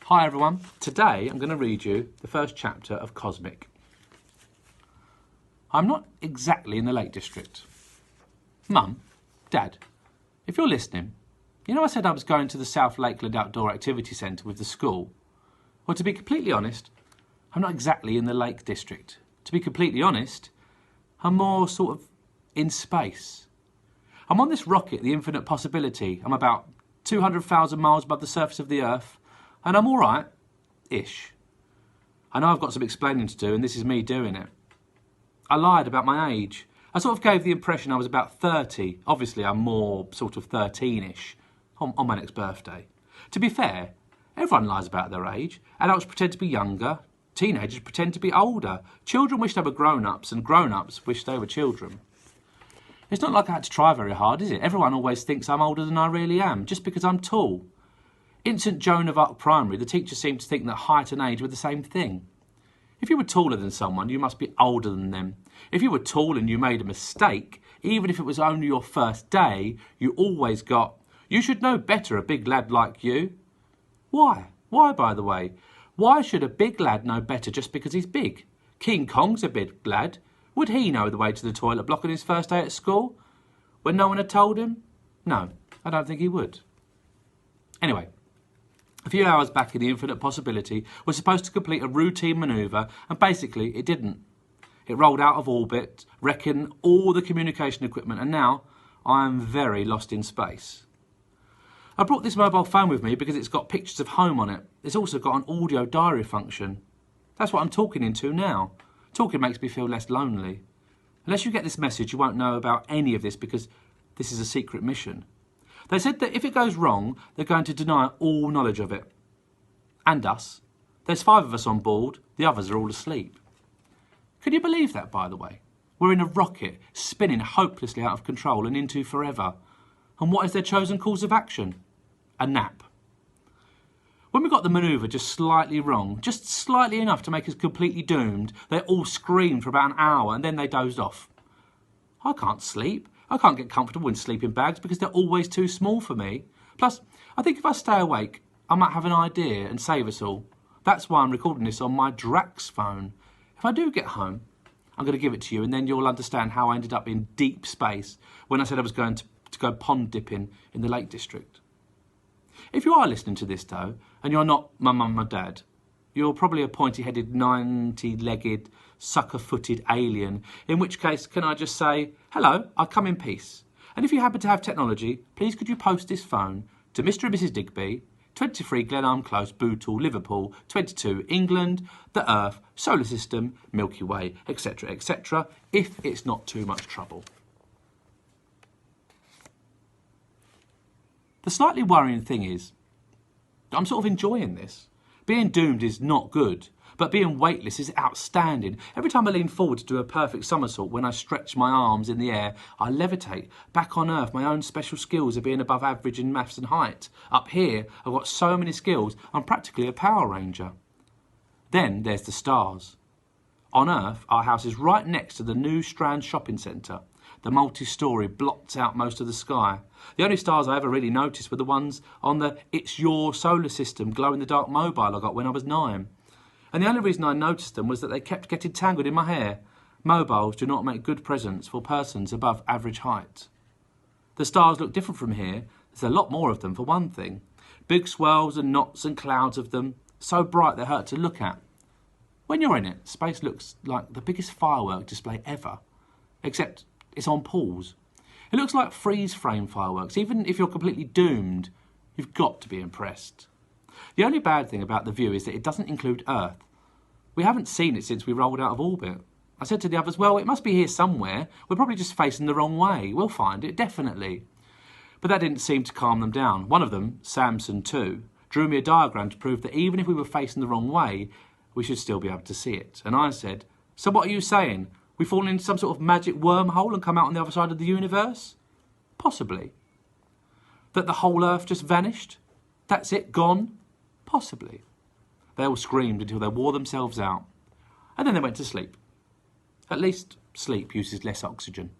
Hi everyone, today I'm going to read you the first chapter of Cosmic. I'm not exactly in the Lake District. Mum, Dad, if you're listening, you know I said I was going to the South Lakeland Outdoor Activity Centre with the school? Well, to be completely honest, I'm not exactly in the Lake District. To be completely honest, I'm more sort of in space. I'm on this rocket, the Infinite Possibility. I'm about 200,000 miles above the surface of the Earth, and I'm all right-ish. I know I've got some explaining to do, and this is me doing it. I lied about my age. I sort of gave the impression I was about 30. Obviously, I'm more sort of 13-ish on my next birthday. To be fair, everyone lies about their age. Adults pretend to be younger. Teenagers pretend to be older. Children wish they were grown-ups, and grown-ups wish they were children. It's not like I had to try very hard, is it? Everyone always thinks I'm older than I really am, just because I'm tall. In St Joan of Arc Primary, the teachers seemed to think that height and age were the same thing. If you were taller than someone, you must be older than them. If you were tall and you made a mistake, even if it was only your first day, you always got, "You should know better, a big lad like you." Why? Why, by the way? Why should a big lad know better just because he's big? King Kong's a big lad. Would he know the way to the toilet block on his first day at school? When no one had told him? No, I don't think he would. Anyway, a few hours back in the Infinite Possibility was supposed to complete a routine manoeuvre, and basically it didn't. It rolled out of orbit, wrecking all the communication equipment, and now I am very lost in space. I brought this mobile phone with me because it's got pictures of home on it. It's also got an audio diary function. That's what I'm talking into now. Talking makes me feel less lonely. Unless you get this message, you won't know about any of this because this is a secret mission. They said that if it goes wrong, they're going to deny all knowledge of it. And us. There's 5 of us on board, the others are all asleep. Can you believe that, by the way? We're in a rocket, spinning hopelessly out of control and into forever. And what is their chosen course of action? A nap. When we got the manoeuvre just slightly wrong, just slightly enough to make us completely doomed, they all screamed for about an hour and then they dozed off. I can't sleep. I can't get comfortable in sleeping bags because they're always too small for me. Plus, I think if I stay awake, I might have an idea and save us all. That's why I'm recording this on my Drax phone. If I do get home, I'm going to give it to you and then you'll understand how I ended up in deep space when I said I was going to go pond dipping in the Lake District. If you are listening to this, though, and you're not my mum or dad, you're probably a pointy-headed, 90-legged, sucker-footed alien, in which case, can I just say, hello, I come in peace. And if you happen to have technology, please could you post this phone to Mr and Mrs Digby, 23 Glenarm Close, Bootle, Liverpool, 22 England, the Earth, Solar System, Milky Way, etc., if it's not too much trouble. The slightly worrying thing is, I'm sort of enjoying this. Being doomed is not good, but being weightless is outstanding. Every time I lean forward to do a perfect somersault, when I stretch my arms in the air, I levitate. Back on Earth, my own special skills are being above average in maths and height. Up here, I've got so many skills, I'm practically a Power Ranger. Then there's the stars. On Earth, our house is right next to the New Strand shopping centre. The multi-storey blots out most of the sky. The only stars I ever really noticed were the ones on the It's Your Solar System glow-in-the-dark mobile I got when I was 9. And the only reason I noticed them was that they kept getting tangled in my hair. Mobiles do not make good presents for persons above average height. The stars look different from here. There's a lot more of them, for one thing. Big swirls and knots and clouds of them, so bright they hurt to look at. When you're in it, space looks like the biggest firework display ever, except it's on pause. It looks like freeze-frame fireworks. Even if you're completely doomed, you've got to be impressed. The only bad thing about the view is that it doesn't include Earth. We haven't seen it since we rolled out of orbit. I said to the others, well, it must be here somewhere. We're probably just facing the wrong way. We'll find it, definitely. But that didn't seem to calm them down. One of them, Samson too, drew me a diagram to prove that even if we were facing the wrong way, we should still be able to see it. And I said, so what are you saying? We've fallen into some sort of magic wormhole and come out on the other side of the universe? Possibly. That the whole Earth just vanished? That's it, gone? Possibly. They all screamed until they wore themselves out. And then they went to sleep. At least sleep uses less oxygen.